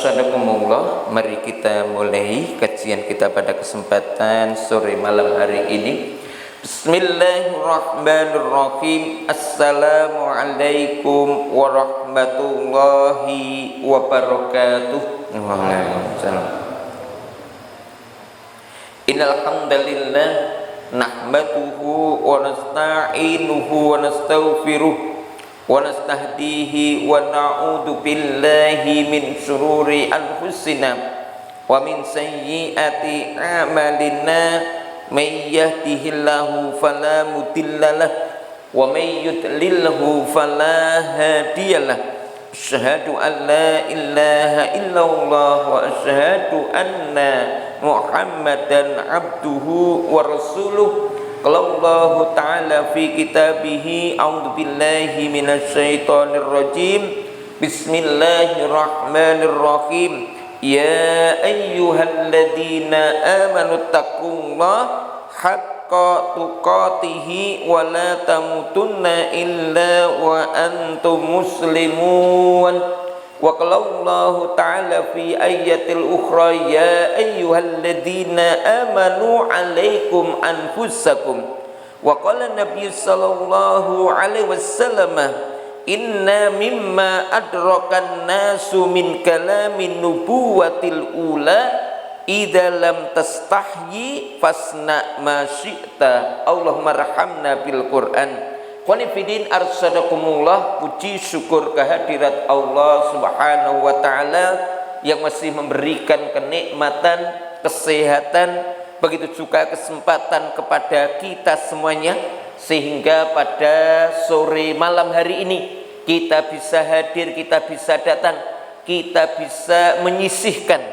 Assalamualaikum, mari kita mulai kajian kita pada kesempatan sore malam hari ini. Bismillahirrahmanirrahim. Assalamualaikum warahmatullahi wabarakatuh. Waalaikumsalam. Innal hamdalillah nahmaduhu wa nasta'inuhu wa nastaghfiruh wa nastahdihi wa na'udzu billahi min syururi anfusina wa min sayyiati a'malina may yahdihillahu fala mudhillalah wa may yudlilhu fala hadiyalah. Asyhadu an la ilaha illallah wa asyhadu anna Muhammadan abduhu wa rasuluh. Qala Allah Ta'ala fi kitabihi a'udzu billahi minasyaitonir rajim. Bismillahirrahmanirrahim. Ya ayyuhalladzina amanu taqullaha haqqa tuqatih wa la tamutunna illa wa antum muslimun. Wa qala Allah Ta'ala fi ayatil ukhra ya ayyuhalladzina amanu 'alaikum anfusakum. Wa qala Nabi sallallahu alaihi wasallam inna mimma adrakan nasu min kalamin nubuwatil ula idza lam tastahyi fasna ma syi'ta. Allahumma rahamna bil Qur'an. Qanifidin arsadakumullah, puji syukur kehadirat Allah subhanahu wa ta'ala yang masih memberikan kenikmatan, kesehatan, begitu juga kesempatan kepada kita semuanya, sehingga pada sore malam hari ini kita bisa hadir, kita bisa datang, kita bisa menyisihkan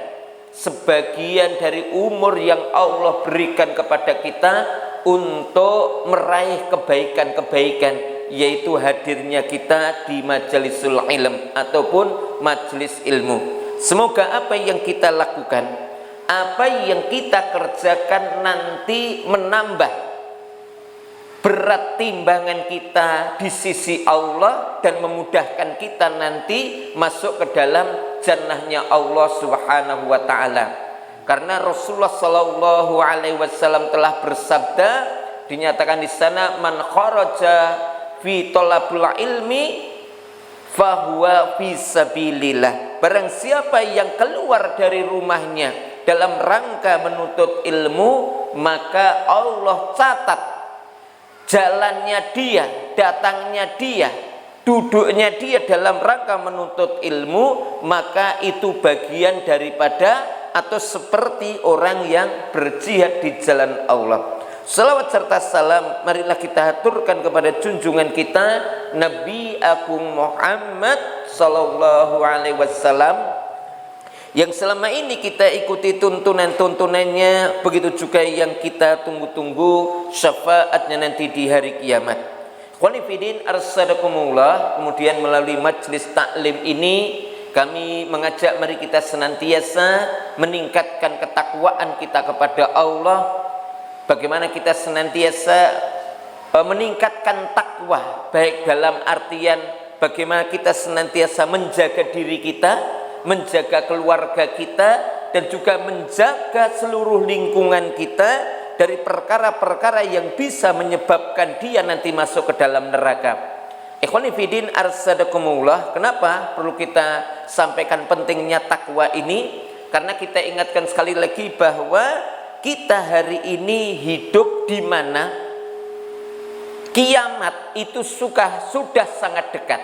sebagian dari umur yang Allah berikan kepada kita untuk meraih kebaikan-kebaikan, yaitu hadirnya kita di majlisul ilm ataupun majelis ilmu. Semoga apa yang kita lakukan, apa yang kita kerjakan nanti menambah berat timbangan kita di sisi Allah dan memudahkan kita nanti masuk ke dalam jannahnya Allah subhanahu wa ta'ala. Karena Rasulullah sallallahu alaihi wasallam telah bersabda, dinyatakan di sana, man kharaja fi talabul ilmi fahuwa fi sabilillah. Barang siapa yang keluar dari rumahnya dalam rangka menuntut ilmu, maka Allah catat jalannya dia, datangnya dia, duduknya dia dalam rangka menuntut ilmu, maka itu bagian daripada atau seperti orang yang berjihad di jalan Allah. Salawat serta salam marilah kita haturkan kepada junjungan kita Nabi Agung Muhammad sallallahu alaihi wasallam, yang selama ini kita ikuti tuntunan-tuntunannya, begitu juga yang kita tunggu-tunggu syafaatnya nanti di hari kiamat. Qanifidin arsadakumullah. Kemudian melalui majlis taklim ini kami mengajak mari kita senantiasa meningkatkan ketakwaan kita kepada Allah. Bagaimana kita senantiasa meningkatkan takwa, baik dalam artian bagaimana kita senantiasa menjaga diri kita, menjaga keluarga kita, dan juga menjaga seluruh lingkungan kita dari perkara-perkara yang bisa menyebabkan dia nanti masuk ke dalam neraka. Ikhwanifidin arsadakumullah. Kenapa perlu kita sampaikan pentingnya takwa ini? Karena kita ingatkan sekali lagi bahwa kita hari ini hidup di mana kiamat itu sudah sangat dekat.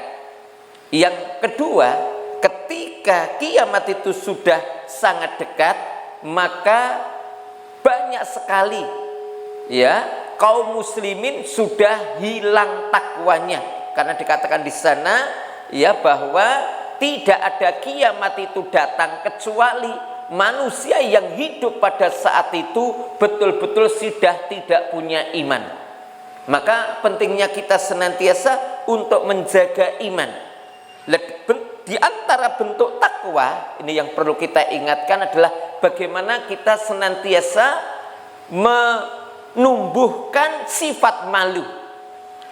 Yang kedua, ketika kiamat itu sudah sangat dekat, maka banyak sekali ya kaum muslimin sudah hilang takwanya. Karena dikatakan di sana ya bahwa tidak ada kiamat itu datang kecuali manusia yang hidup pada saat itu betul-betul sudah tidak punya iman. Maka pentingnya kita senantiasa untuk menjaga iman. Di antara bentuk takwa ini yang perlu kita ingatkan adalah bagaimana kita senantiasa menumbuhkan sifat malu.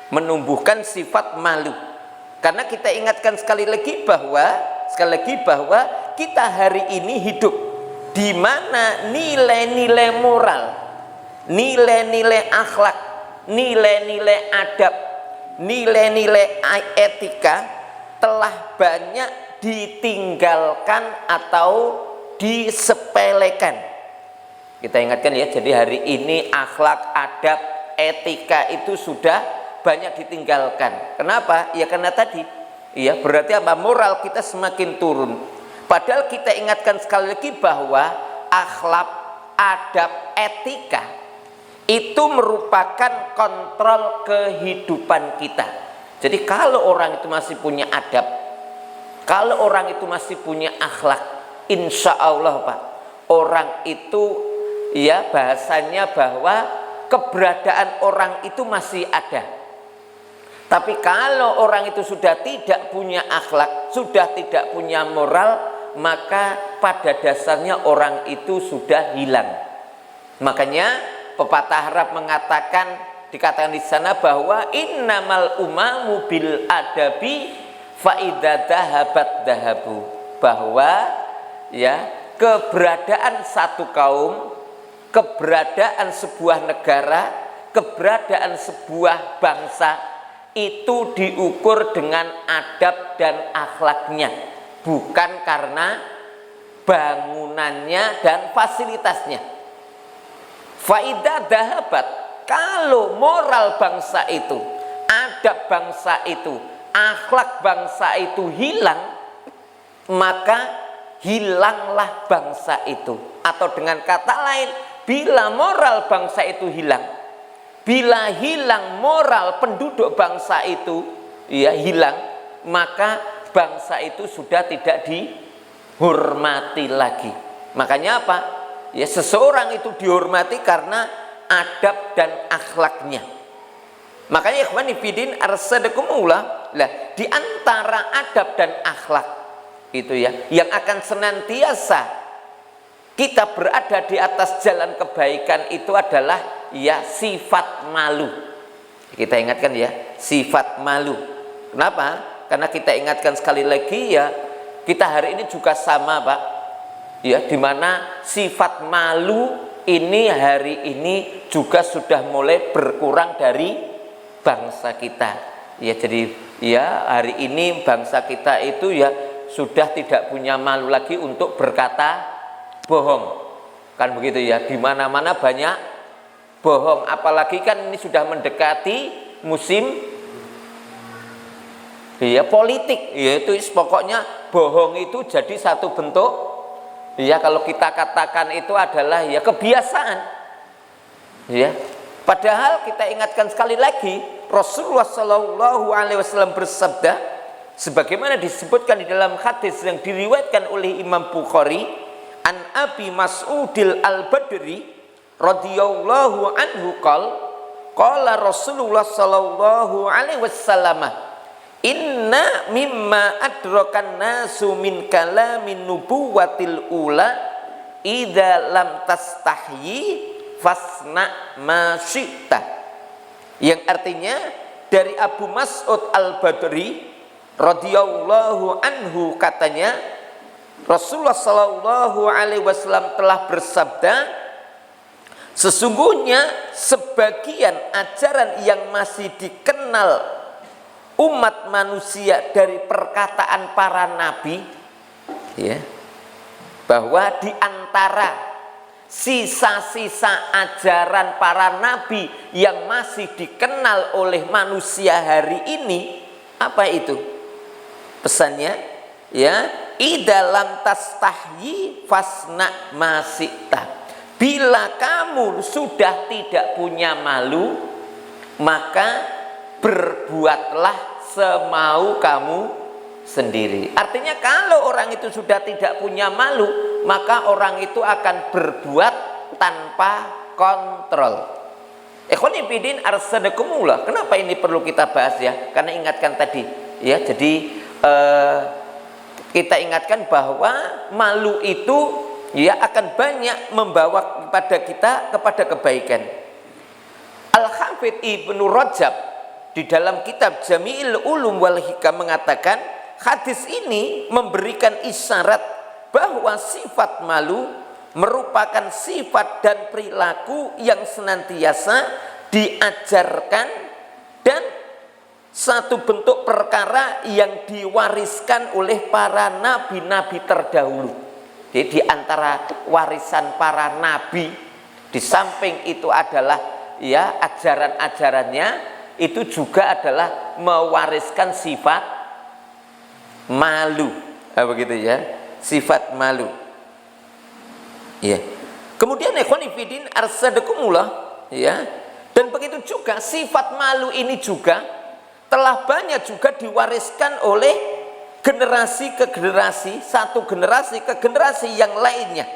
Menumbuhkan sifat malu. Karena kita ingatkan sekali lagi bahwa kita hari ini hidup di mana nilai-nilai moral, nilai-nilai akhlak, nilai-nilai adab, nilai-nilai etika telah banyak ditinggalkan atau disepelekan. Kita ingatkan ya, jadi hari ini akhlak, adab, etika itu sudah banyak ditinggalkan. Kenapa? Ya karena tadi, ya berarti apa? Moral kita semakin turun. Padahal kita ingatkan sekali lagi bahwa akhlak, adab, etika itu merupakan kontrol kehidupan kita. Jadi kalau orang itu masih punya adab, kalau orang itu masih punya akhlak, insya Allah Pak, orang itu ya bahasanya bahwa keberadaan orang itu masih ada. Tapi kalau orang itu sudah tidak punya akhlak, sudah tidak punya moral, maka pada dasarnya orang itu sudah hilang. Makanya pepatah Arab mengatakan, dikatakan di sana bahwa innamal umamu bil adabi fa idza dhahabat dhahabu, bahwa ya keberadaan satu kaum, keberadaan sebuah negara, keberadaan sebuah bangsa itu diukur dengan adab dan akhlaknya, bukan karena bangunannya dan fasilitasnya. Faidah dahabat, kalau moral bangsa itu, adab bangsa itu, akhlak bangsa itu hilang, maka hilanglah bangsa itu. Atau dengan kata lain, bila moral bangsa itu hilang, bila hilang moral penduduk bangsa itu ya hilang, maka bangsa itu sudah tidak dihormati lagi. Makanya apa? Ya seseorang itu dihormati karena adab dan akhlaknya. Makanya ikhwani fillah arsadakumullah, lah di antara adab dan akhlak itu ya yang akan senantiasa kita berada di atas jalan kebaikan itu adalah ya sifat malu. Kita ingatkan ya, sifat malu. Kenapa? Karena kita ingatkan sekali lagi ya, kita hari ini juga sama Pak. Ya, dimana sifat malu ini hari ini juga sudah mulai berkurang dari bangsa kita. Ya, jadi ya hari ini bangsa kita itu ya sudah tidak punya malu lagi untuk berkata bohong, kan begitu ya, di mana-mana banyak bohong, apalagi kan ini sudah mendekati musim ya politik, yaitu pokoknya bohong itu jadi satu bentuk ya, kalau kita katakan itu adalah ya kebiasaan ya. Padahal kita ingatkan sekali lagi, Rasulullah Shallallahu Alaihi Wasallam bersabda, sebagaimana disebutkan di dalam hadis yang diriwayatkan oleh Imam Bukhari, an Abi Mas'udil Al-Badri radhiyallahu anhu qala Rasulullah sallallahu alaihi wasallam, inna mimma adrakan nasu min kalamin nubuwatil ula idza lam tastahyi fasna ma syi'ta, yang artinya dari Abu Mas'ud Al-Badri radhiyallahu anhu katanya, Rasulullah Shallallahu Alaihi Wasallam telah bersabda, sesungguhnya sebagian ajaran yang masih dikenal umat manusia dari perkataan para nabi, ya, bahwa di antara sisa-sisa ajaran para nabi yang masih dikenal oleh manusia hari ini, apa itu? Pesannya, ya, idalam tastahyi fasna masita, bila kamu sudah tidak punya malu, maka berbuatlah semau kamu sendiri. Artinya kalau orang itu sudah tidak punya malu, maka orang itu akan berbuat tanpa kontrol. Ikhwani fillah arsadakumullah, kenapa ini perlu kita bahas ya? Karena ingatkan tadi ya, jadi kita ingatkan bahwa malu itu ya akan banyak membawa kepada kita kepada kebaikan. Al-Hafidz Ibnu Rajab di dalam kitab Jami'il Ulum wal Hikam mengatakan, hadis ini memberikan isyarat bahwa sifat malu merupakan sifat dan perilaku yang senantiasa diajarkan dan satu bentuk perkara yang diwariskan oleh para nabi-nabi terdahulu. Jadi di antara warisan para nabi, di samping itu adalah ya ajaran-ajarannya, itu juga adalah mewariskan sifat malu. Begitu ya, sifat malu. Ya. Kemudian ikhwan fillah arsadakumullah, ya. Dan begitu juga sifat malu ini juga telah banyak juga diwariskan oleh generasi ke generasi, satu generasi ke generasi yang lainnya.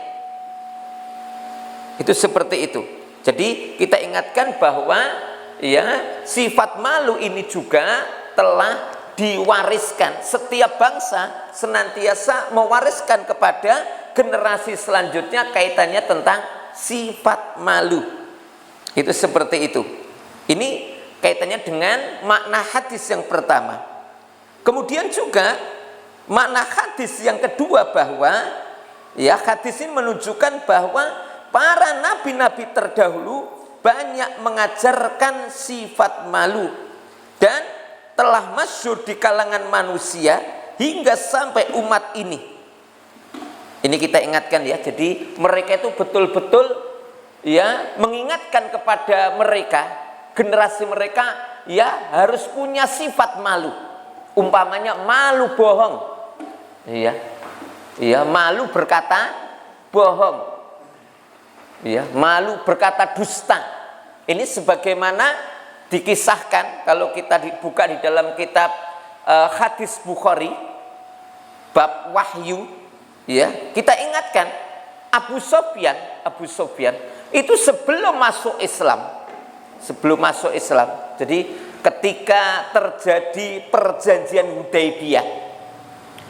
Itu seperti itu. Jadi kita ingatkan bahwa ya sifat malu ini juga telah diwariskan. Setiap bangsa senantiasa mewariskan kepada generasi selanjutnya kaitannya tentang sifat malu. Itu seperti itu. Ini kaitannya dengan makna hadis yang pertama. Kemudian juga makna hadis yang kedua bahwa ya hadis ini menunjukkan bahwa para nabi-nabi terdahulu banyak mengajarkan sifat malu dan telah masyhur di kalangan manusia hingga sampai umat ini. Ini kita ingatkan ya. Jadi mereka itu betul-betul ya mengingatkan kepada mereka, generasi mereka ya harus punya sifat malu. Umpamanya malu bohong. Iya. Iya, malu berkata bohong. Iya, malu berkata dusta. Ini sebagaimana dikisahkan kalau kita buka di dalam kitab hadis Bukhari bab wahyu, ya kita ingatkan Abu Sufyan itu sebelum masuk Islam, jadi ketika terjadi perjanjian Hudaibiyah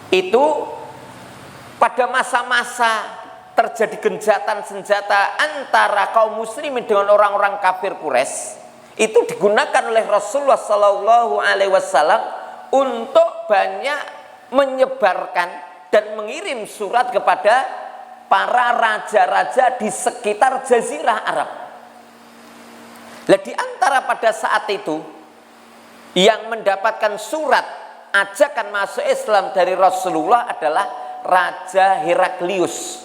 itu pada masa-masa terjadi gencatan senjata antara kaum muslimin dengan orang-orang kafir Quraisy, itu digunakan oleh Rasulullah Sallallahu Alaihi Wasallam untuk banyak menyebarkan dan mengirim surat kepada para raja-raja di sekitar Jazirah Arab. Nah, di antara pada saat itu yang mendapatkan surat ajakan masuk Islam dari Rasulullah adalah Raja Heraklius.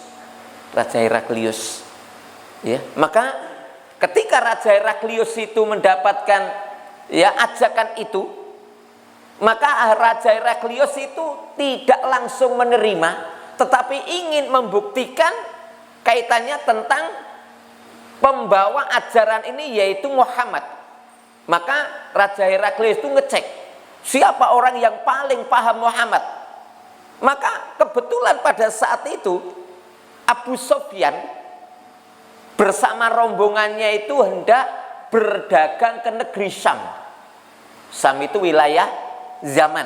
Ya, maka ketika Raja Heraklius itu mendapatkan ya ajakan itu, maka Raja Heraklius itu tidak langsung menerima, tetapi ingin membuktikan kaitannya tentang pembawa ajaran ini yaitu Muhammad. Maka Raja Heraklius itu ngecek siapa orang yang paling paham Muhammad. Maka kebetulan pada saat itu Abu Sufyan bersama rombongannya itu hendak berdagang ke negeri Syam. Syam itu wilayah Yaman.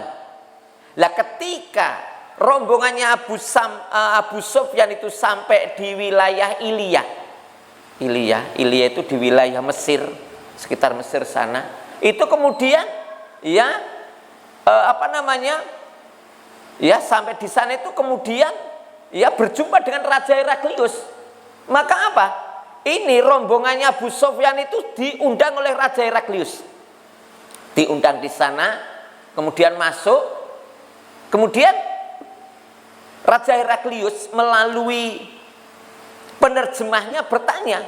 Lah ketika rombongannya Abu Sufyan itu sampai di wilayah Iliyah itu di wilayah Mesir, sekitar Mesir sana. Itu kemudian ya sampai di sana itu kemudian ya berjumpa dengan Raja Heraklius. Maka apa? Ini rombongannya Abu Sufyan itu diundang oleh Raja Heraklius. Diundang di sana, kemudian masuk. Kemudian Raja Heraklius melalui penerjemahnya bertanya,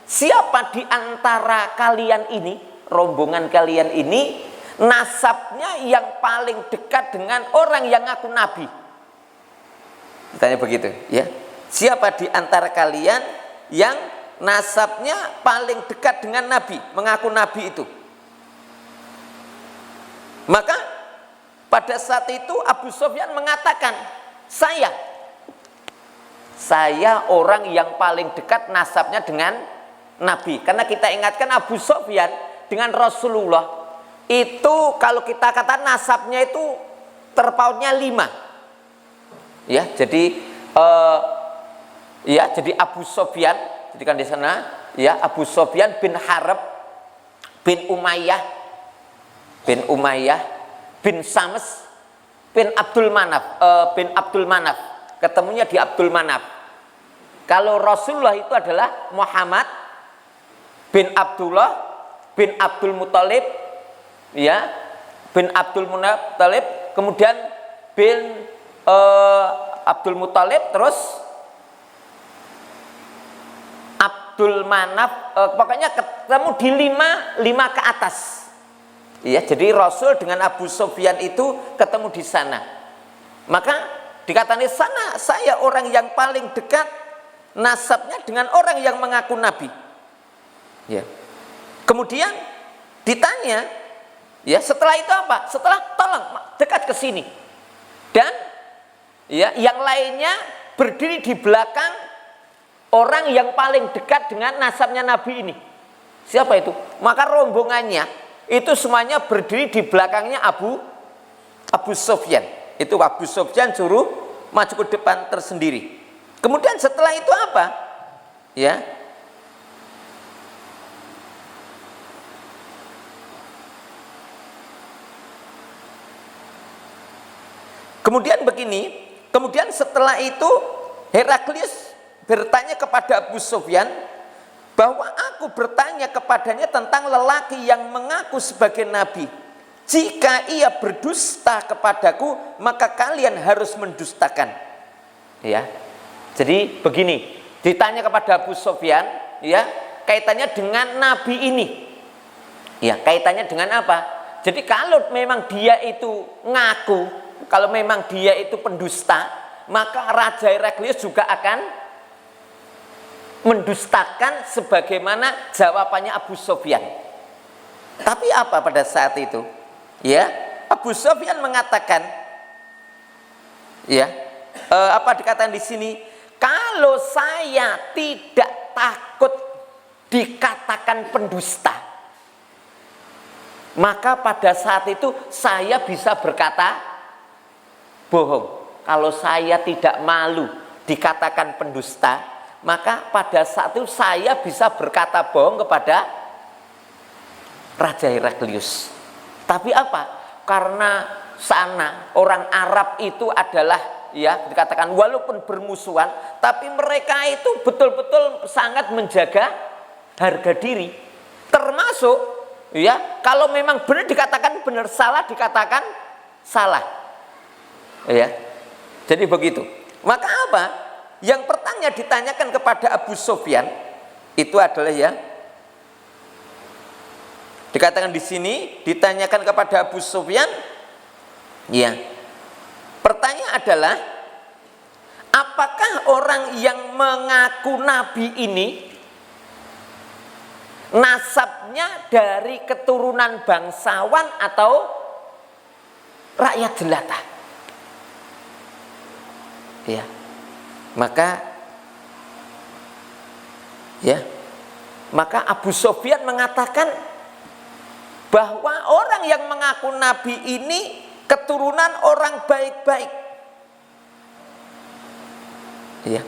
siapa di antara kalian ini, rombongan kalian ini, nasabnya yang paling dekat dengan orang yang ngaku nabi? Ditanya begitu, ya. Siapa di antara kalian yang nasabnya paling dekat dengan nabi, mengaku nabi itu? Maka pada saat itu Abu Sufyan mengatakan, saya orang yang paling dekat nasabnya dengan nabi. Karena kita ingatkan Abu Sufyan dengan Rasulullah itu kalau kita kata nasabnya itu terpautnya 5. Ya, jadi jadi Abu Sufyan, jadi kan di sana ya Abu Sufyan bin Harb bin Umayyah bin Sams bin Abdul Manaf ketemunya di Abdul Manaf. Kalau Rasulullah itu adalah Muhammad bin Abdullah bin Abdul Muthalib, ya, bin Abdul Muthalib, kemudian bin Abdul Muthalib, terus Abdul Manaf, pokoknya ketemu di lima ke atas. Ya, jadi Rasul dengan Abu Sufyan itu ketemu di sana. Maka dikatakan di sana, saya orang yang paling dekat nasabnya dengan orang yang mengaku nabi. Ya. Kemudian ditanya, ya, setelah itu apa? Setelah, tolong dekat ke sini. Dan ya, yang lainnya berdiri di belakang orang yang paling dekat dengan nasabnya nabi ini. Siapa itu? Maka rombongannya itu semuanya berdiri di belakangnya Abu Sufyan. Itu Abu Sufyan suruh maju ke depan tersendiri. Kemudian setelah itu apa? Ya. Kemudian begini, kemudian setelah itu Heraklius bertanya kepada Abu Sufyan bahwa aku bertanya kepadanya tentang lelaki yang mengaku sebagai nabi. Jika ia berdusta kepadaku, maka kalian harus mendustakan. Ya. Jadi begini, ditanya kepada Abu Sufyan, ya, kaitannya dengan nabi ini. Ya, kaitannya dengan apa? Jadi kalau memang dia itu ngaku, kalau memang dia itu pendusta, maka Raja Heraklius juga akan mendustakan sebagaimana jawabannya Abu Sufyan. Tapi apa pada saat itu? Ya, Abu Sufyan mengatakan, ya, apa dikatakan di sini? Kalau saya tidak takut dikatakan pendusta, maka pada saat itu saya bisa berkata bohong. Kalau saya tidak malu dikatakan pendusta, maka pada saat itu saya bisa berkata bohong kepada Raja Heraklius. Tapi apa? Karena sana orang Arab itu adalah, ya, dikatakan walaupun bermusuhan, tapi mereka itu betul-betul sangat menjaga harga diri. Termasuk, ya, kalau memang benar dikatakan benar, salah dikatakan salah. Ya. Jadi begitu. Maka apa? Yang pertanyaan ditanyakan kepada Abu Sufyan itu adalah, ya, dikatakan di sini ditanyakan kepada Abu Sufyan, ya, pertanyaan adalah apakah orang yang mengaku nabi ini nasabnya dari keturunan bangsawan atau rakyat jelata? Ya. Maka, ya, maka Abu Sufyan mengatakan bahwa orang yang mengaku nabi ini keturunan orang baik-baik. Ya,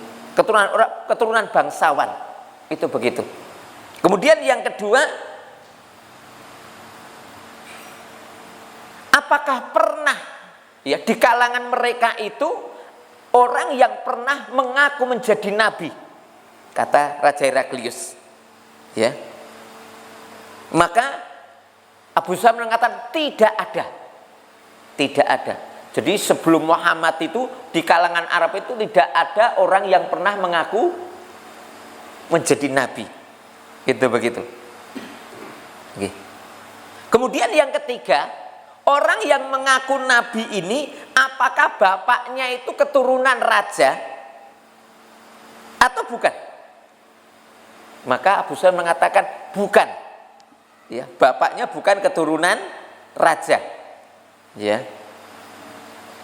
keturunan bangsawan. Itu begitu. Kemudian yang kedua, apakah pernah, ya, di kalangan mereka itu orang yang pernah mengaku menjadi nabi? Kata Raja Heraklius. Ya. Maka Abu Sufyan mengatakan tidak ada. Tidak ada. Jadi sebelum Muhammad itu di kalangan Arab itu tidak ada orang yang pernah mengaku menjadi nabi. Itu begitu. Oke. Kemudian yang ketiga, orang yang mengaku nabi ini apakah bapaknya itu keturunan raja atau bukan? Maka Abu Sufyan mengatakan bukan. Ya, bapaknya bukan keturunan raja. Ya.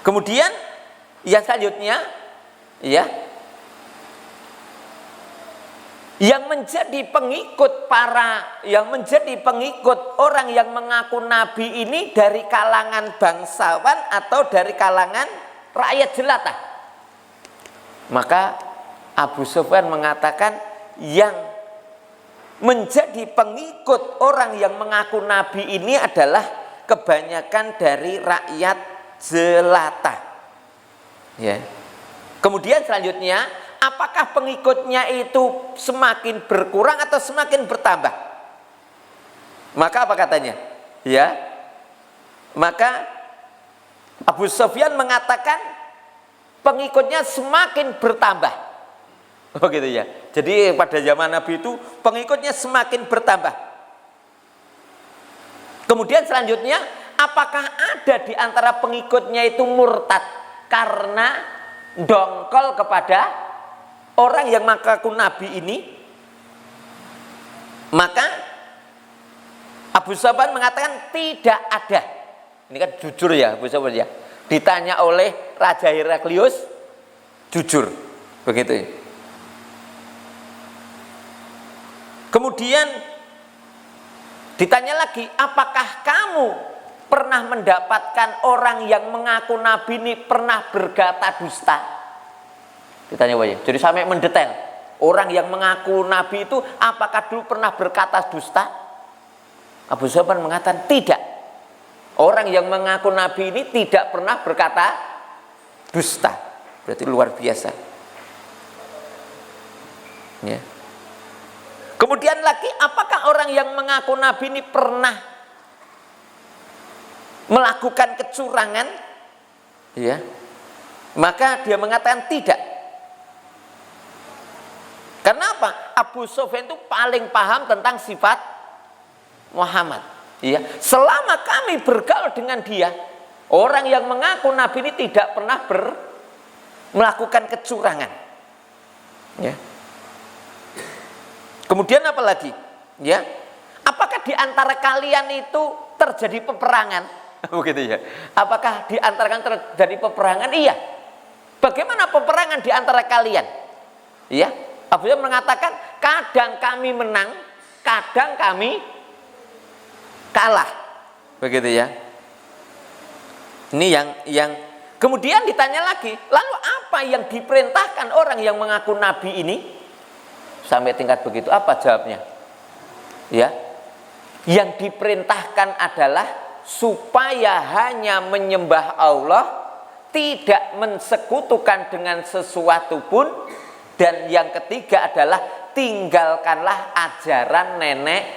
Kemudian yang selanjutnya, ya, yang menjadi pengikut orang yang mengaku nabi ini dari kalangan bangsawan atau dari kalangan rakyat jelata. Maka Abu Sufyan mengatakan yang menjadi pengikut orang yang mengaku nabi ini adalah kebanyakan dari rakyat jelata. Ya. Kemudian selanjutnya, apakah pengikutnya itu semakin berkurang atau semakin bertambah? Maka apa katanya? Ya. Maka Abu Sufyan mengatakan pengikutnya semakin bertambah. Oh gitu ya. Jadi pada zaman Nabi itu pengikutnya semakin bertambah. Kemudian selanjutnya, apakah ada di antara pengikutnya itu murtad karena dongkol kepada orang yang mengaku Nabi ini? Maka Abu Sufyan mengatakan tidak ada. Ini kan jujur ya Abu Sufyan ya. Ditanya oleh Raja Heraklius, jujur. Begitu ya. Kemudian ditanya lagi, apakah kamu pernah mendapatkan orang yang mengaku Nabi ini pernah berkata dusta? Ditanya wajah. Jadi sampai mendetail. Orang yang mengaku Nabi itu apakah dulu pernah berkata dusta? Abu Sufyan mengatakan tidak. Orang yang mengaku Nabi ini tidak pernah berkata dusta. Berarti luar biasa. Ya. Kemudian lagi, apakah orang yang mengaku Nabi ini pernah melakukan kecurangan? Ya. Maka dia mengatakan tidak. Karena apa? Abu Sufyan itu paling paham tentang sifat Muhammad. Ya. Selama kami bergaul dengan dia, orang yang mengaku Nabi ini tidak pernah melakukan kecurangan. Ya. Kemudian apa lagi? Ya. Apakah di antara kalian itu terjadi peperangan? Begitu ya. Apakah di antara kalian terjadi peperangan? Iya. Bagaimana peperangan di antara kalian? Ya. Abu Sufyan mengatakan, kadang kami menang, kadang kami kalah. Begitu ya. Ini yang kemudian ditanya lagi, lalu apa yang diperintahkan orang yang mengaku Nabi ini? Sampai tingkat begitu, apa jawabnya? Ya, yang diperintahkan adalah supaya hanya menyembah Allah, tidak mensekutukan dengan sesuatu pun, dan yang ketiga adalah tinggalkanlah ajaran nenek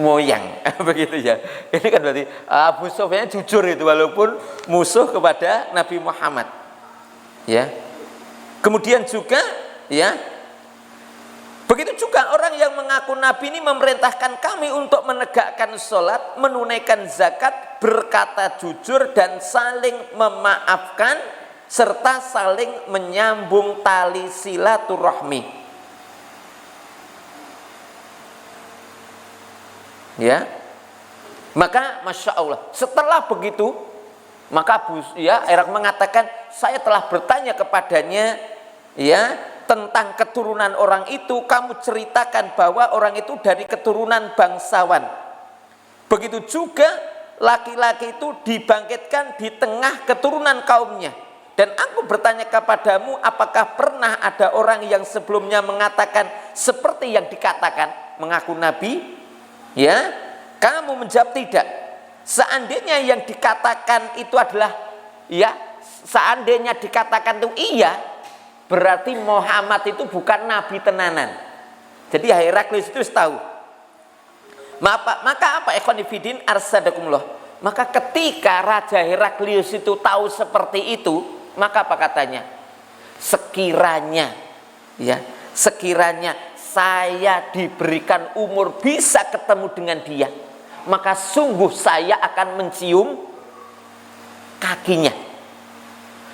moyang. Begitu ya. Ini kan berarti Abu Sufyan jujur itu walaupun musuh kepada Nabi Muhammad. Ya. Kemudian juga ya, begitu juga orang yang mengaku Nabi ini memerintahkan kami untuk menegakkan sholat, menunaikan zakat, berkata jujur dan saling memaafkan serta saling menyambung tali silaturahmi. Ya, maka masya Allah. Setelah begitu, maka Irak mengatakan, saya telah bertanya kepadanya, ya, tentang keturunan orang itu. Kamu ceritakan bahwa orang itu dari keturunan bangsawan. Begitu juga laki-laki itu dibangkitkan di tengah keturunan kaumnya. Dan aku bertanya kepadamu, apakah pernah ada orang yang sebelumnya mengatakan seperti yang dikatakan, mengaku Nabi? Ya, kamu menjawab tidak. Seandainya yang dikatakan itu adalah, ya, seandainya dikatakan itu iya, berarti Muhammad itu bukan Nabi tenanan. Jadi Heraklius itu tahu. Maka apa? Ikhwanifidin arsadakumullah. Maka ketika Raja Heraklius itu tahu seperti itu, maka apa katanya? Sekiranya, ya, sekiranya saya diberikan umur bisa ketemu dengan dia, maka sungguh saya akan mencium kakinya.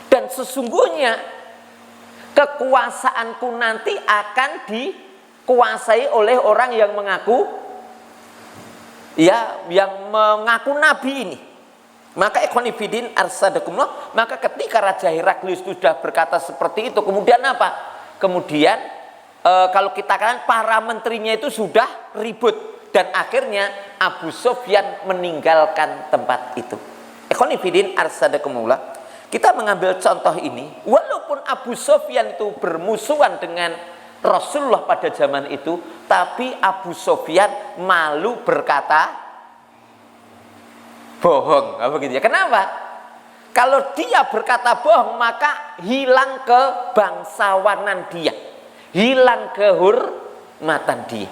Dan sesungguhnya kekuasaanku nanti akan dikuasai oleh orang yang mengaku, ya, yang mengaku Nabi ini. Maka ikhwanifidin arsadakumullah, maka ketika Raja Heraklius sudah berkata seperti itu, kemudian apa? Kemudian kalau kita katakan para menterinya itu sudah ribut dan akhirnya Abu Sufyan meninggalkan tempat itu. Ikhwanifidin arsadakumullah, kita mengambil contoh ini, walaupun Abu Sufyan itu bermusuhan dengan Rasulullah pada zaman itu, tapi Abu Sufyan malu berkata bohong. Apa gitu ya? Kenapa? Kalau dia berkata bohong, maka hilang kebangsawanan dia, hilang kehormatan dia.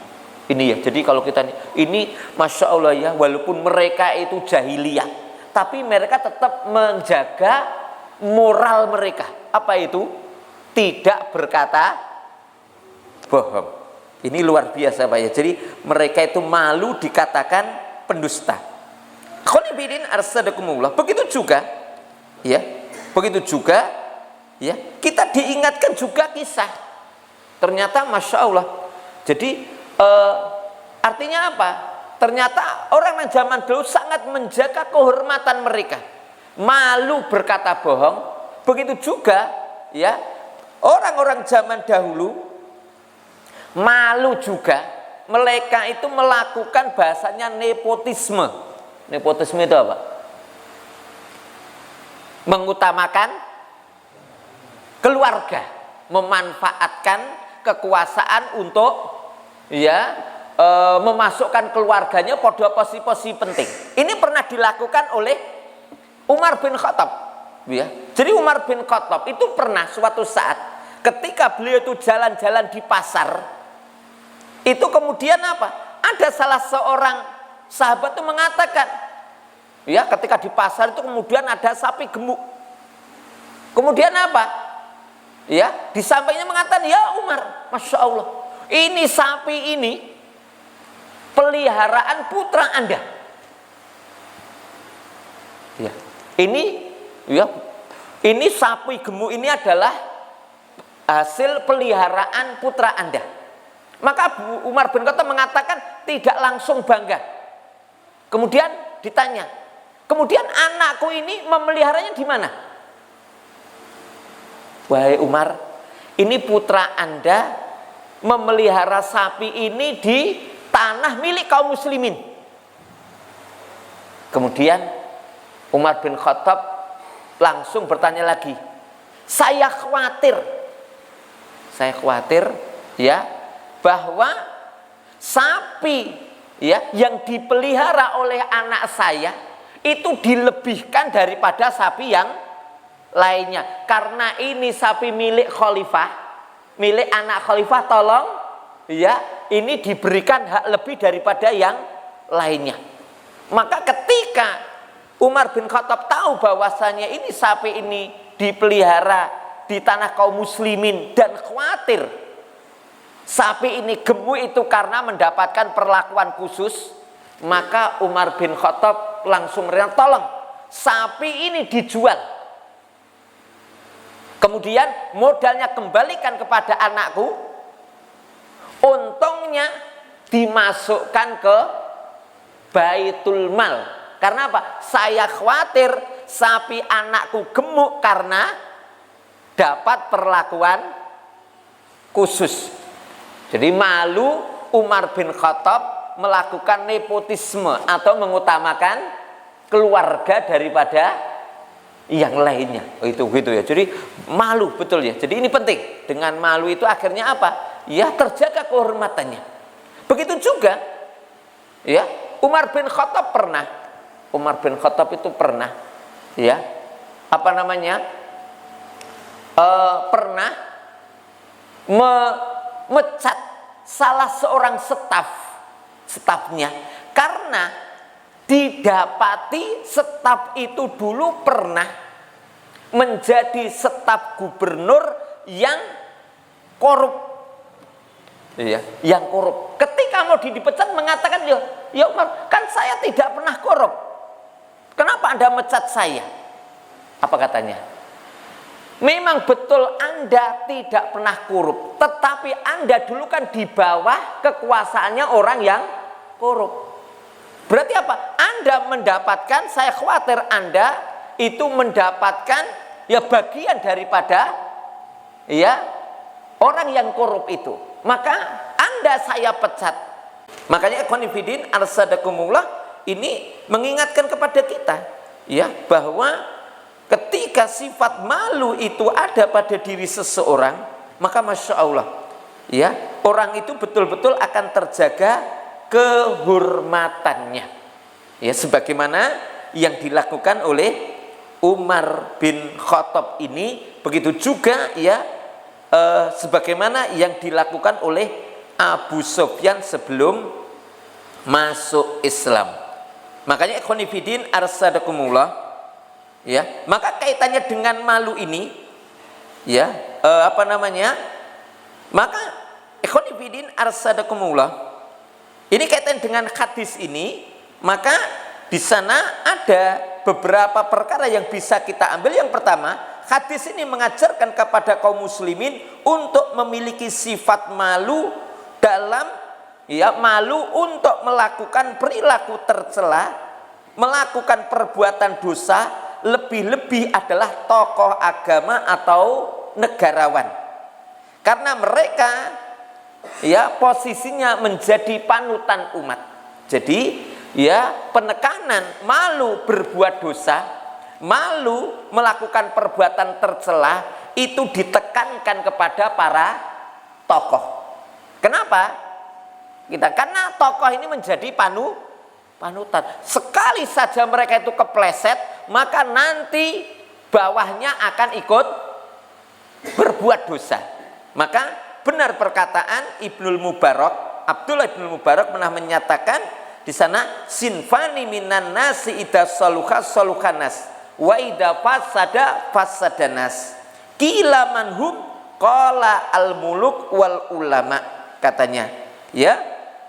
Ini ya, jadi kalau kita ini Masya Allah ya, walaupun mereka itu jahiliyah, tapi mereka tetap menjaga moral mereka. Apa itu? Tidak berkata bohong. Ini luar biasa Pak ya. Jadi mereka itu malu dikatakan pendusta. Khonibidin arsadakumullah. Begitu juga ya, begitu juga ya, kita diingatkan juga kisah. Ternyata Masya Allah. Jadi artinya apa? Ternyata orang yang zaman dulu sangat menjaga kehormatan mereka, malu berkata bohong. Begitu juga ya, orang-orang zaman dahulu malu juga, mereka itu melakukan bahasanya nepotisme. Nepotisme itu apa? Mengutamakan keluarga, memanfaatkan kekuasaan untuk ya memasukkan keluarganya pada posisi-posisi penting. Ini pernah dilakukan oleh Umar bin Khattab ya. Jadi Umar bin Khattab itu pernah suatu saat ketika beliau itu jalan-jalan di pasar, itu kemudian apa? Ada salah seorang sahabat itu mengatakan, ya, ketika di pasar itu kemudian ada sapi gemuk. Kemudian apa? Ya, di sampingnya mengatakan, ya Umar, Masya Allah, ini sapi ini peliharaan putra Anda. Ya, ini sapi gemuk ini adalah hasil peliharaan putra Anda. Maka Umar bin Khattab mengatakan tidak langsung bangga. Kemudian ditanya, kemudian anakku ini memeliharanya di mana? Wahai Umar, ini putra Anda memelihara sapi ini di tanah milik kaum muslimin. Kemudian Umar bin Khattab langsung bertanya lagi, saya khawatir ya, bahwa sapi ya yang dipelihara oleh anak saya itu dilebihkan daripada sapi yang lainnya. Karena ini sapi milik khalifah, milik anak khalifah, tolong ya, ini diberikan hak lebih daripada yang lainnya. Maka ketika Umar bin Khattab tahu bahwasanya ini sapi ini dipelihara di tanah kaum muslimin dan khawatir sapi ini gemuk itu karena mendapatkan perlakuan khusus, maka Umar bin Khattab langsung merintah, tolong sapi ini dijual, kemudian modalnya kembalikan kepada anakku, untungnya dimasukkan ke Baitul Mal. Karena apa? Saya khawatir sapi anakku gemuk karena dapat perlakuan khusus. Jadi malu Umar bin Khattab melakukan nepotisme atau mengutamakan keluarga daripada yang lainnya. Itu gitu ya. Jadi malu betul ya. Jadi ini penting. Dengan malu itu akhirnya apa? Ya, terjaga kehormatannya. Begitu juga ya, Umar bin Khattab itu pernah ya, apa namanya? Pernah memecat salah seorang stafnya karena didapati staf itu dulu pernah menjadi staf gubernur yang korup, ya, yang korup. Ketika mau dipecat mengatakan, ya Umar, kan saya tidak pernah korup, kenapa Anda mecat saya? Apa katanya? Memang betul Anda tidak pernah korup, tetapi Anda dulu kan di bawah kekuasaannya orang yang korup. Berarti apa? Anda mendapatkan, saya khawatir Anda itu mendapatkan ya bagian daripada ya orang yang korup itu. Maka Anda saya pecat. Makanya ikhwanifidin arsadakumullah, ini mengingatkan kepada kita ya, bahwa ketika sifat malu itu ada pada diri seseorang, maka Masya Allah ya, orang itu betul-betul akan terjaga kehormatannya ya, sebagaimana yang dilakukan oleh Umar bin Khattab ini, begitu juga ya sebagaimana yang dilakukan oleh Abu Sufyan sebelum masuk Islam. Makanya ikhwan fillah arsadakumullah, ya, maka kaitannya dengan malu ini, ya, maka ikhwan fillah arsadakumullah, ini kaitan dengan hadis ini, maka di sana ada beberapa perkara yang bisa kita ambil. Yang pertama, hadis ini mengajarkan kepada kaum muslimin untuk memiliki sifat malu dalam, ya, malu untuk melakukan perilaku tercela, melakukan perbuatan dosa, lebih-lebih adalah tokoh agama atau negarawan. Karena mereka, ya, posisinya menjadi panutan umat. Jadi, ya, penekanan malu berbuat dosa, malu melakukan perbuatan tercela itu ditekankan kepada para tokoh. Kenapa? Karena tokoh ini menjadi panutan. Sekali saja mereka itu kepleset, maka nanti bawahnya akan ikut berbuat dosa. Maka benar perkataan Ibnul Mubarak, Abdullah Ibnul Mubarak pernah menyatakan di sana, sinfani minan nasi idza saluha saluhanas wa idza fasada fasadanas. Qila manhum qala al muluk wal ulama, katanya. Ya,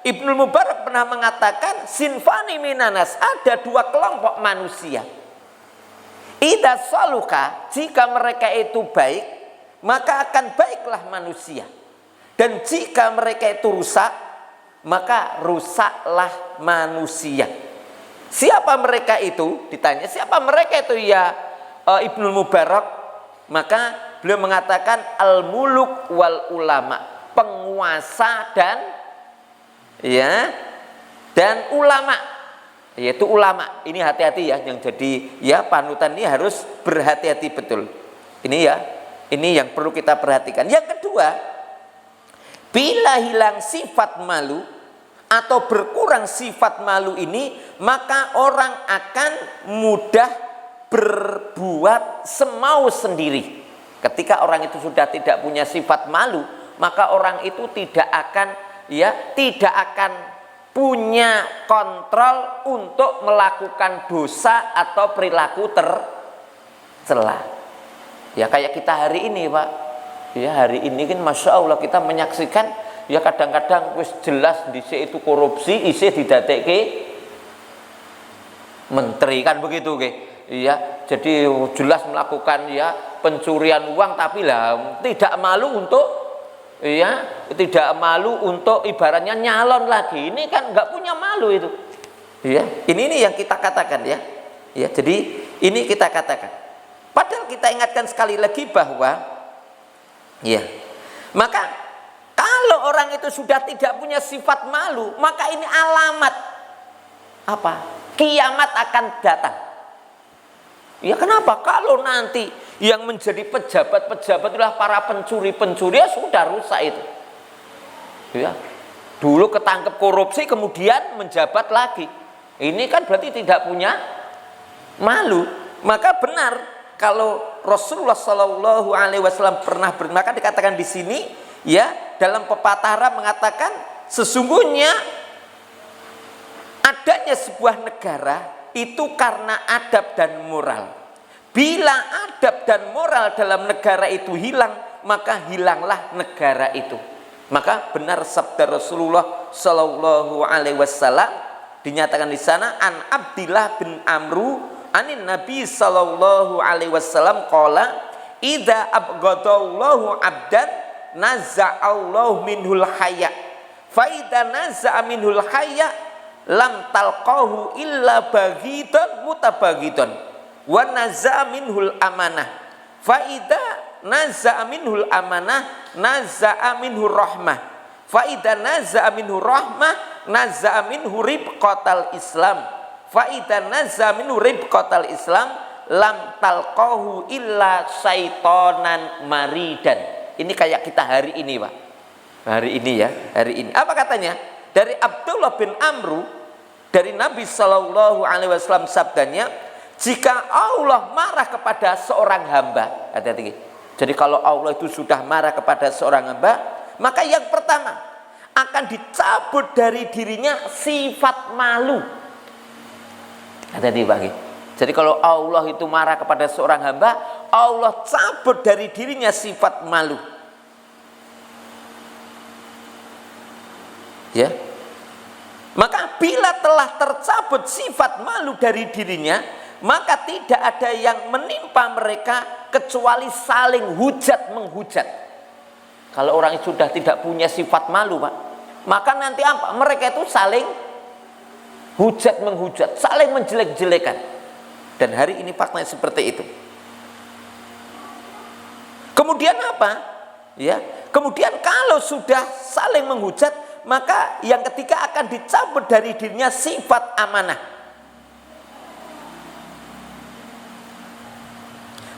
Ibnu Mubarak pernah mengatakan sinfani minanas, ada dua kelompok manusia. Idza saluha, jika mereka itu baik, maka akan baiklah manusia. Dan jika mereka itu rusak, maka rusaklah manusia. Siapa mereka itu? Ditanya, siapa mereka itu ya Ibnu Mubarak? Maka beliau mengatakan al-muluk wal ulama, penguasa dan, ya, dan ulama, yaitu ulama. Ini hati-hati ya, yang jadi, ya, panutan ini harus berhati-hati betul. Ini, ya, ini yang perlu kita perhatikan. Yang kedua, bila hilang sifat malu atau berkurang sifat malu ini, maka orang akan mudah berbuat semau sendiri. Ketika orang itu sudah tidak punya sifat malu, maka orang itu tidak akan punya kontrol untuk melakukan dosa atau perilaku tercela. Ya, kayak kita hari ini, Pak. Ya, hari ini kan Masya Allah kita menyaksikan, ya, kadang-kadang wis jelas dhisik itu korupsi, isih didadekke menteri, kan begitu nggih. Ya, jadi jelas melakukan, ya, pencurian uang, tapi lah tidak malu untuk, ya, tidak malu untuk ibaratnya nyalon lagi. Ini kan nggak punya malu itu. Ya, ini yang kita katakan, ya. Ya, jadi ini kita katakan. Padahal kita ingatkan sekali lagi bahwa, ya, maka kalau orang itu sudah tidak punya sifat malu, maka ini alamat apa? Kiamat akan datang. Ya, kenapa? Kalau nanti yang menjadi pejabat-pejabat adalah para pencuri-pencuri, ya sudah rusak itu. Ya, dulu ketangkep korupsi kemudian menjabat lagi. Ini kan berarti tidak punya malu. Maka benar kalau Rasulullah Shallallahu Alaihi Wasallam pernah maka dikatakan di sini, ya, dalam pepatah Arab mengatakan sesungguhnya adanya sebuah negara itu karena adab dan moral. Bila adab dan moral dalam negara itu hilang, maka hilanglah negara itu. Maka benar sabda Rasulullah Shallallahu Alaihi Wasallam dinyatakan di sana, an Abdillah bin Amru anin Nabi Sallallahu Alaihi Wasallam qala idza abghadallahu abdan naza'allahu minhul haya fa idza naza'a minhul haya lam talqahu illa baghidan mutabaghidan wa naza'a minhul amanah fa idza naza'a minhul amanah naza'a minhur rahmah fa idza naza'a minhur rahmah naza'a minhu ribqatal islam fa idza naza'a minhu ribqatal islam lam talqahu illa syaitonan maridan. Ini kayak kita hari ini, Pak. Hari ini, ya, hari ini. Apa katanya? Dari Abdullah bin Amru, dari Nabi Shallallahu Alaihi Wasallam sabdanya, jika Allah marah kepada seorang hamba, hati-hati. Jadi kalau Allah itu sudah marah kepada seorang hamba, maka yang pertama akan dicabut dari dirinya sifat malu. Hati-hati bagi. Jadi kalau Allah itu marah kepada seorang hamba, Allah cabut dari dirinya sifat malu. Ya. Maka bila telah tercabut sifat malu dari dirinya, maka tidak ada yang menimpa mereka kecuali saling hujat menghujat. Kalau orang itu sudah tidak punya sifat malu, Pak, maka nanti apa? Mereka itu saling hujat menghujat, saling menjelek-jelekan. Dan hari ini faktanya seperti itu. Kemudian apa? Ya. Kemudian kalau sudah saling menghujat, maka yang ketiga akan dicabut dari dirinya sifat amanah.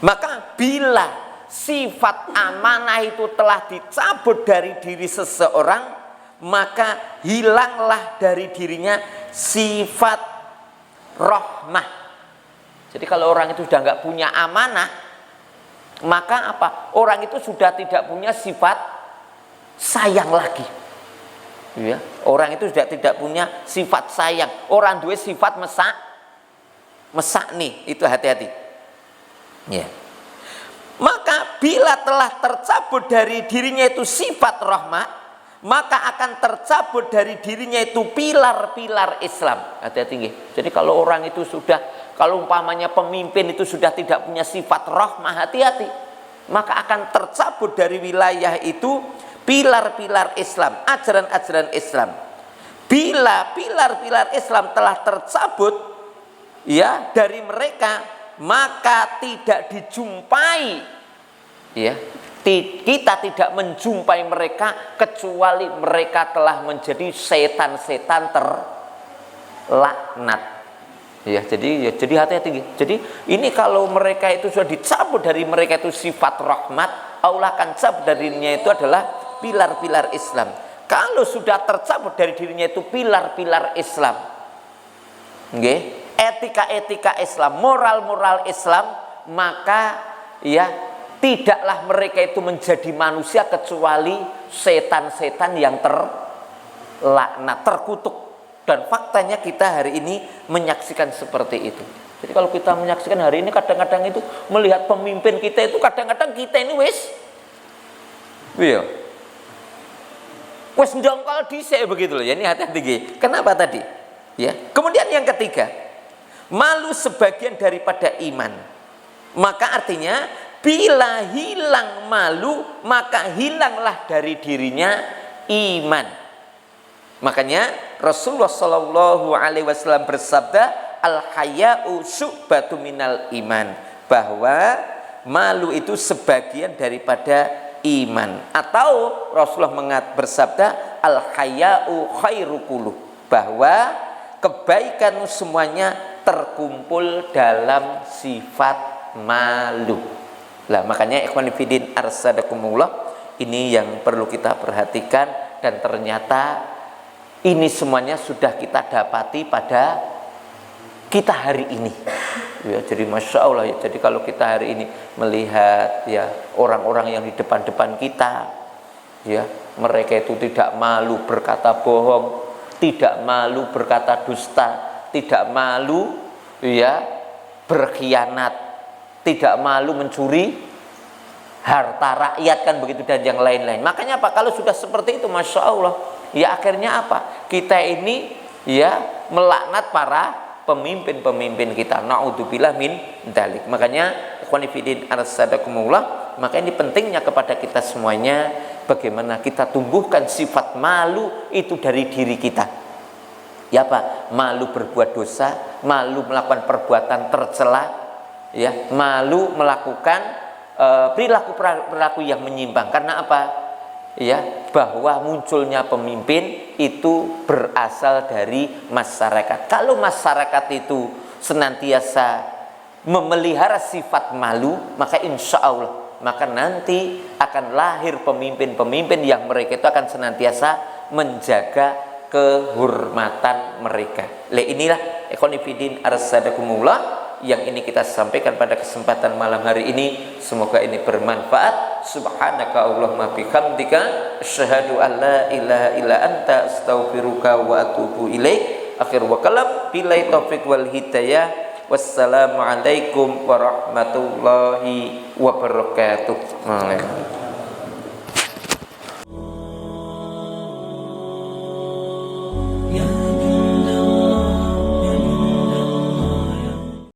Maka bila sifat amanah itu telah dicabut dari diri seseorang, maka hilanglah dari dirinya sifat rahmah. Jadi kalau orang itu sudah nggak punya amanah, maka apa? Orang itu sudah tidak punya sifat sayang lagi. Ya, orang itu sudah tidak punya sifat sayang. Orang dua sifat mesak nih, itu hati-hati. Ya. Maka bila telah tercabut dari dirinya itu sifat rahmat, maka akan tercabut dari dirinya itu pilar-pilar Islam. Hati-hati. Jadi kalau orang itu sudah, kalau umpamanya pemimpin itu sudah tidak punya sifat rahmah, hati-hati, maka akan tercabut dari wilayah itu pilar-pilar Islam, ajaran-ajaran Islam. Bila pilar-pilar Islam telah tercabut ya dari mereka, maka tidak dijumpai, ya, kita tidak menjumpai mereka kecuali mereka telah menjadi setan-setan terlaknat. Ya, jadi hati-hati. Jadi ini kalau mereka itu sudah dicabut dari mereka itu sifat rahmat, Allah akan cabut darinya itu adalah pilar-pilar Islam. Kalau sudah tercabut dari dirinya itu pilar-pilar Islam, okay, etika-etika Islam, moral-moral Islam, maka ya tidaklah mereka itu menjadi manusia kecuali setan-setan yang terlaknat, terkutuk. Dan faktanya kita hari ini menyaksikan seperti itu. Jadi kalau kita menyaksikan hari ini, kadang-kadang itu melihat pemimpin kita itu, kadang-kadang kita ini wis ndongkol dhisik begitu loh. Ya, ini hati-hati. Kenapa tadi? Ya. Kemudian yang ketiga, malu sebagian daripada iman. Maka artinya bila hilang malu, maka hilanglah dari dirinya iman. Makanya Rasulullah Shallallahu Alaihi Wasallam bersabda, al haya'u syu'batu minal iman, bahwa malu itu sebagian daripada iman. Atau Rasulullah bersabda, al haya'u khairu kullu, bahwa kebaikan semuanya terkumpul dalam sifat malu. Lah makanya ikhwan fillah arsadakumullah, ini yang perlu kita perhatikan, dan ternyata ini semuanya sudah kita dapati pada kita hari ini. Ya, jadi masya Allah ya. Jadi kalau kita hari ini melihat ya orang-orang yang di depan-depan kita, ya mereka itu tidak malu berkata bohong, tidak malu berkata dusta, tidak malu ya berkhianat, tidak malu mencuri harta rakyat, kan begitu, dan yang lain-lain. Makanya apa? Kalau sudah seperti itu, masya Allah, ya akhirnya apa? Kita ini ya melaknat para pemimpin-pemimpin kita. Na'udzubillah min dzalik. Makanya ikhwan fillah arsadakumullah, maka ini pentingnya kepada kita semuanya, bagaimana kita tumbuhkan sifat malu itu dari diri kita. Ya apa? Malu berbuat dosa, malu melakukan perbuatan tercela, ya, malu melakukan perilaku yang menyimpang. Karena apa? Ya, bahwa munculnya pemimpin itu berasal dari masyarakat. Kalau masyarakat itu senantiasa memelihara sifat malu, maka insya Allah, maka nanti akan lahir pemimpin-pemimpin yang mereka itu akan senantiasa menjaga kehormatan mereka. Inilah ikhwan fillah arsadakumullah, yang ini kita sampaikan pada kesempatan malam hari ini. Semoga ini bermanfaat. Subhanaka Allahumma bihamdika asyhadu an la ilaha illa anta astaghfiruka wa atubu ilaik. Akhir wa kalam billahi taufiq wal hidayah. Wassalamualaikum warahmatullahi wabarakatuh.